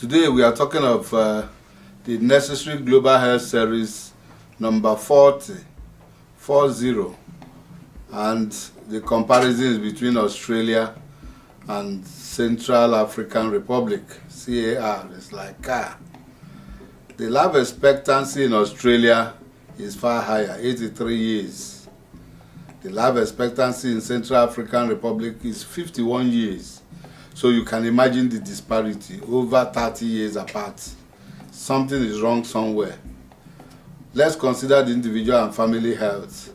Today we are talking of the necessary global health series number 40, and the comparisons between Australia and Central African Republic, CAR. It's like CAR. The life expectancy in Australia is far higher, 83 years. The life expectancy in Central African Republic is 51 years. So you can imagine the disparity, over 30 years apart. Something is wrong somewhere. Let's consider the individual and family health.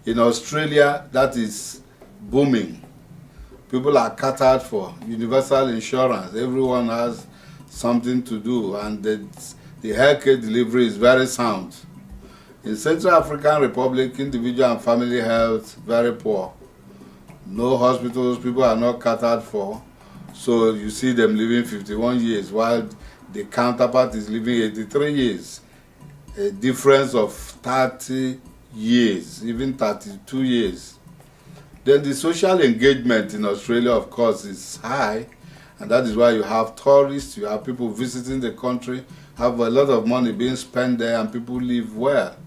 In Australia, that is booming. People are catered for, universal insurance, everyone has something to do, and the healthcare delivery is very sound. In Central African Republic, individual and family health, very poor. No hospitals, people are not catered for. So you see them living 51 years while the counterpart is living 83 years. A difference of 30 years, even 32 years. Then the social engagement in Australia, of course, is high. And that is why you have tourists, you have people visiting the country, have a lot of money being spent there, and people live well.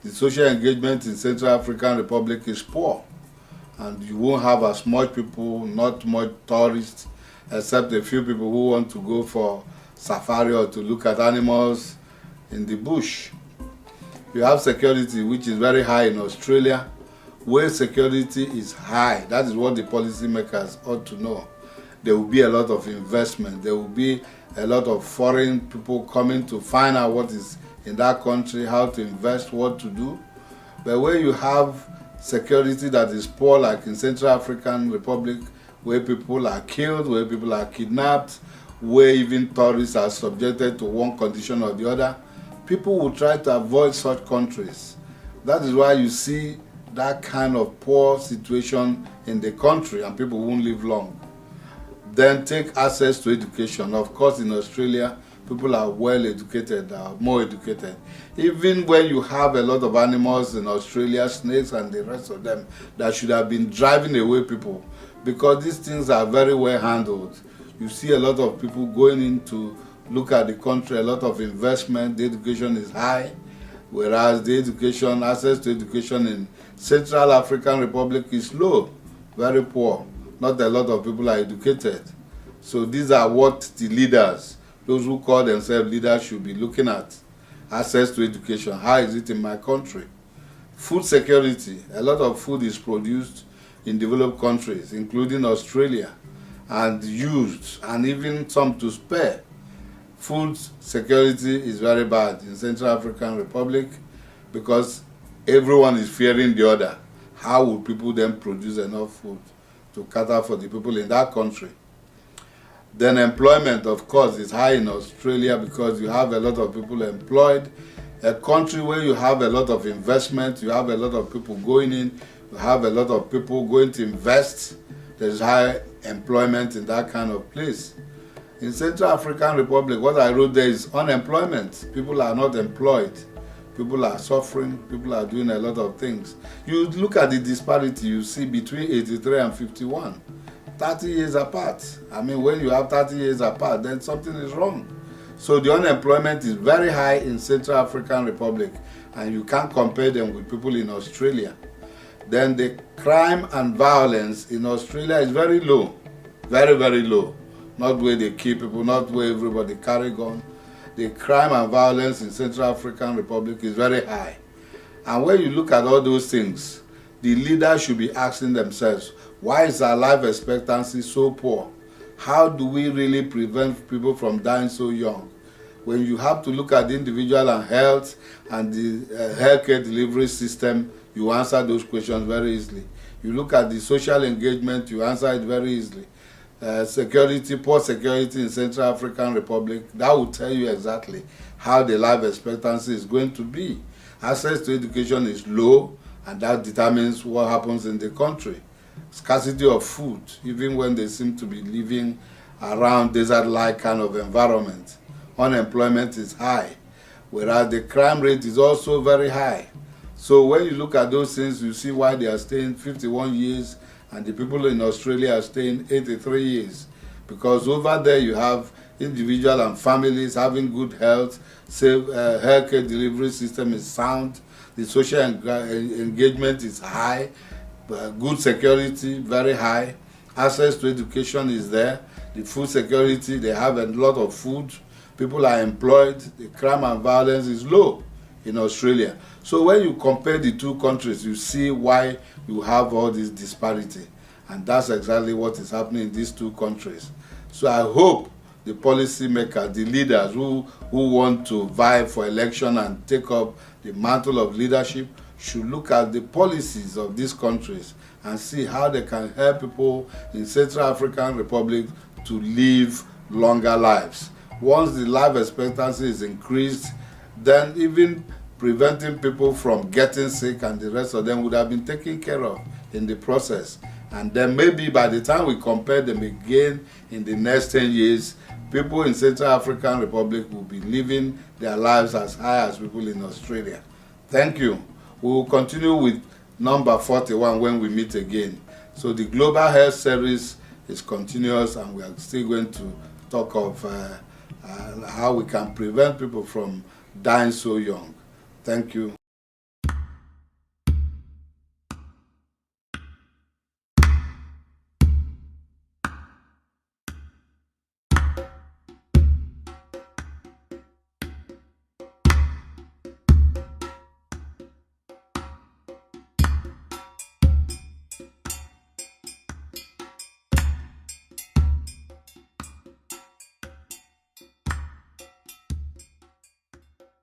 The social engagement in Central African Republic is poor. And you won't have as much people, not much tourists, except a few people who want to go for safari or to look at animals in the bush. You have security, which is very high in Australia. Where security is high, that is what the policymakers ought to know. There will be a lot of investment. There will be a lot of foreign people coming to find out what is in that country, how to invest, what to do. But where you have security that is poor, like in Central African Republic, where people are killed, where people are kidnapped, where even tourists are subjected to one condition or the other, people will try to avoid such countries. That is why you see that kind of poor situation in the country, and people won't live long. Then take access to education. Of course, in Australia, people are well educated, more educated. Even when you have a lot of animals in Australia, snakes and the rest of them, that should have been driving away people, because these things are very well handled. You see a lot of people going in to look at the country, a lot of investment, the education is high, whereas the education, access to education in Central African Republic is low, very poor. Not a lot of people are educated. So these are what the leaders, those who call themselves leaders, should be looking at. Access to education. How is it in my country? Food security. A lot of food is produced in developed countries, including Australia, and used, and even some to spare. Food security is very bad in Central African Republic because everyone is fearing the other. How will people then produce enough food to cater for the people in that country? Then employment, of course, is high in Australia because you have a lot of people employed. A country where you have a lot of investment, you have a lot of people going in, you have a lot of people going to invest. There's high employment in that kind of place. In Central African Republic, what I wrote there is unemployment. People are not employed. People are suffering. People are doing a lot of things. You look at the disparity you see between 83 and 51. 30 years apart. I mean, when you have 30 years apart, then something is wrong. So the unemployment is very high in Central African Republic, and you can't compare them with people in Australia. Then the crime and violence in Australia is very low. Very, very low. Not where they kill people, not where everybody carry gun. The crime and violence in Central African Republic is very high. And when you look at all those things, the leaders should be asking themselves, why is our life expectancy so poor? How do we really prevent people from dying so young? When you have to look at the individual and health and the healthcare delivery system, you answer those questions very easily. You look at the social engagement, you answer it very easily. Security, poor security in Central African Republic, that will tell you exactly how the life expectancy is going to be. Access to education is low, and that determines what happens in the country. Scarcity of food, even when they seem to be living around desert-like kind of environment. Unemployment is high, whereas the crime rate is also very high. So when you look at those things, you see why they are staying 51 years and the people in Australia are staying 83 years. Because over there you have individual and families having good health, safe healthcare delivery system is sound, the social engagement is high, good security very high, access to education is there, the food security, they have a lot of food, people are employed, the crime and violence is low in Australia. So when you compare the two countries, you see why you have all this disparity. And that's exactly what is happening in these two countries. So I hope the policymakers, the leaders who want to vie for election and take up the mantle of leadership should look at the policies of these countries and see how they can help people in Central African Republic to live longer lives. Once the life expectancy is increased, then even preventing people from getting sick and the rest of them would have been taken care of in the process. And then maybe by the time we compare them again in the next 10 years, people in Central African Republic will be living their lives as high as people in Australia. Thank you. We will continue with number 41 when we meet again. So the Global Health Series is continuous, and we are still going to talk of how we can prevent people from dying so young. Thank you.